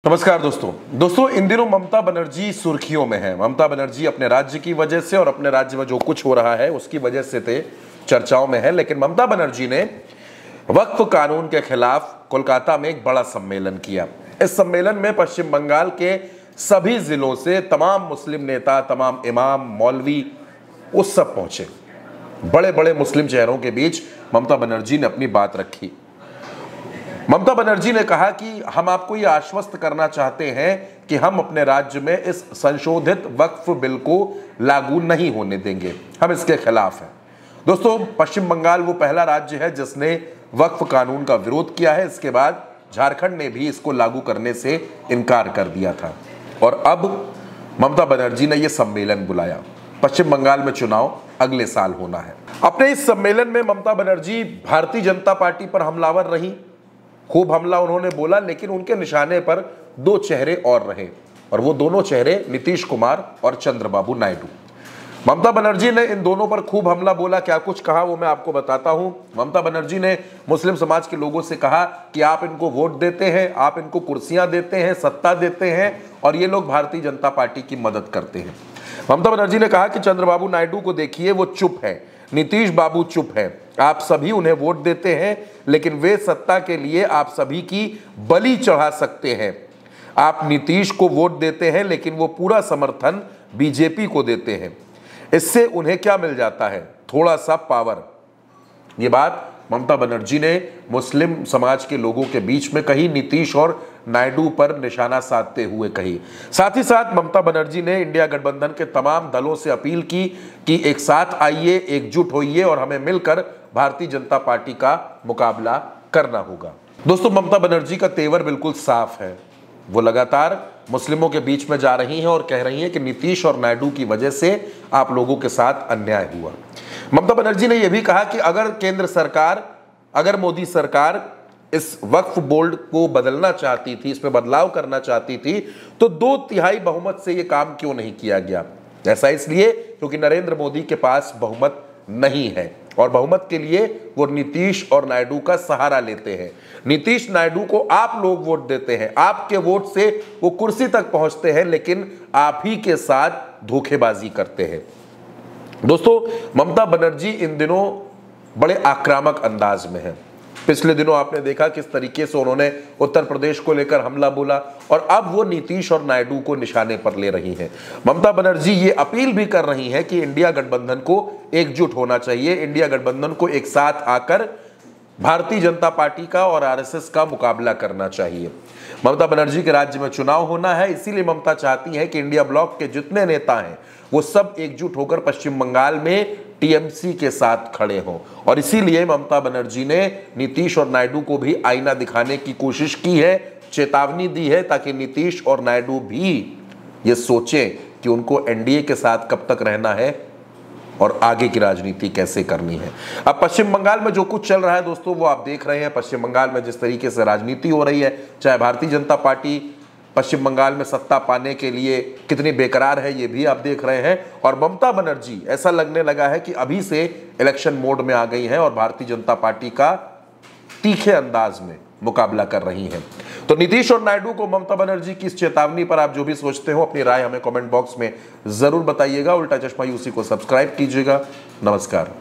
नमस्कार दोस्तों इन दिनों ममता बनर्जी सुर्खियों में है। ममता बनर्जी अपने राज्य की वजह से और अपने राज्य में जो कुछ हो रहा है उसकी वजह से चर्चाओं में है। लेकिन ममता बनर्जी ने वक्फ कानून के खिलाफ कोलकाता में एक बड़ा सम्मेलन किया। इस सम्मेलन में पश्चिम बंगाल के सभी जिलों से तमाम मुस्लिम नेता, तमाम इमाम, मौलवी, वो सब पहुंचे। बड़े बड़े मुस्लिम चेहरों के बीच ममता बनर्जी ने अपनी बात रखी। ममता बनर्जी ने कहा कि हम आपको ये आश्वस्त करना चाहते हैं कि हम अपने राज्य में इस संशोधित वक्फ बिल को लागू नहीं होने देंगे, हम इसके खिलाफ हैं। दोस्तों, पश्चिम बंगाल वो पहला राज्य है जिसने वक्फ कानून का विरोध किया है। इसके बाद झारखंड ने भी इसको लागू करने से इनकार कर दिया था और अब ममता बनर्जी ने यह सम्मेलन बुलाया। पश्चिम बंगाल में चुनाव अगले साल होना है। अपने इस सम्मेलन में ममता बनर्जी भारतीय जनता पार्टी पर हमलावर रही। खूब हमला उन्होंने बोला, लेकिन उनके निशाने पर दो चेहरे और रहे और वो दोनों चेहरे नीतीश कुमार और चंद्रबाबू नायडू। ममता बनर्जी ने इन दोनों पर खूब हमला बोला। क्या कुछ कहा वो मैं आपको बताता हूं। ममता बनर्जी ने मुस्लिम समाज के लोगों से कहा कि आप इनको वोट देते हैं, आप इनको कुर्सियां देते हैं, सत्ता देते हैं और ये लोग भारतीय जनता पार्टी की मदद करते हैं। ममता बनर्जी ने कहा कि चंद्रबाबू नायडू को देखिए, वो चुप है, नीतीश बाबू चुप है, आप सभी उन्हें वोट देते हैं लेकिन वे सत्ता के लिए आप सभी की बलि चढ़ा सकते हैं। आप नीतीश को वोट देते हैं लेकिन वो पूरा समर्थन बीजेपी को देते हैं। इससे उन्हें क्या मिल जाता है? थोड़ा सा पावर। ये बात ममता बनर्जी ने मुस्लिम समाज के लोगों के बीच में कही, नीतीश और नायडू पर निशाना साधते हुए कही। साथ ही साथ ममता बनर्जी ने इंडिया गठबंधन के तमाम दलों से अपील की कि एक साथ आइए, एकजुट होइए और हमें मिलकर भारतीय जनता पार्टी का मुकाबला करना होगा। दोस्तों, ममता बनर्जी का तेवर बिल्कुल साफ है। वो लगातार मुस्लिमों के बीच में जा रही हैं और कह रही हैं कि नीतीश और नायडू की वजह से आप लोगों के साथ अन्याय हुआ। ममता बनर्जी ने यह भी कहा कि अगर केंद्र सरकार, अगर मोदी सरकार इस वक्फ बोर्ड को बदलना चाहती थी, इसमें बदलाव करना चाहती थी, तो 2/3 बहुमत से यह काम क्यों नहीं किया गया? ऐसा इसलिए क्योंकि नरेंद्र मोदी के पास बहुमत नहीं है और बहुमत के लिए वो नीतीश और नायडू का सहारा लेते हैं। नीतीश नायडू को आप लोग वोट देते हैं, आपके वोट से वो कुर्सी तक पहुंचते हैं, लेकिन आप ही के साथ धोखेबाजी करते हैं। दोस्तों, ममता बनर्जी इन दिनों बड़े आक्रामक अंदाज में है। पिछले दिनों आपने देखा किस तरीके से उन्होंने उत्तर प्रदेश को लेकर हमला बोला और अब वो नीतीश और नायडू को निशाने पर ले रही हैं। ममता बनर्जी ये अपील भी कर रही हैं कि इंडिया गठबंधन को एकजुट होना चाहिए, इंडिया गठबंधन को एक साथ आकर भारतीय जनता पार्टी का और आरएसएस का मुकाबला करना चाहिए। ममता बनर्जी के राज्य में चुनाव होना है, इसीलिए ममता चाहती है कि इंडिया ब्लॉक के जितने नेता हैं वो सब एकजुट होकर पश्चिम बंगाल में टीएमसी के साथ खड़े हों और इसीलिए ममता बनर्जी ने नीतीश और नायडू को भी आईना दिखाने की कोशिश की है, चेतावनी दी है, ताकि नीतीश और नायडू भी ये सोचें कि उनको एनडीए के साथ कब तक रहना है और आगे की राजनीति कैसे करनी है। अब पश्चिम बंगाल में जो कुछ चल रहा है दोस्तों, वो आप देख रहे हैं। पश्चिम बंगाल में जिस तरीके से राजनीति हो रही है, चाहे भारतीय जनता पार्टी पश्चिम बंगाल में सत्ता पाने के लिए कितनी बेकरार है, ये भी आप देख रहे हैं। और ममता बनर्जी ऐसा लगने लगा है कि अभी से इलेक्शन मोड में आ गई हैं और भारतीय जनता पार्टी का तीखे अंदाज में मुकाबला कर रही हैं। तो नीतीश और नायडू को ममता बनर्जी की इस चेतावनी पर आप जो भी सोचते हो, अपनी राय हमें कमेंट बॉक्स में जरूर बताइएगा। उल्टा चश्मा यूसी को सब्सक्राइब कीजिएगा। नमस्कार।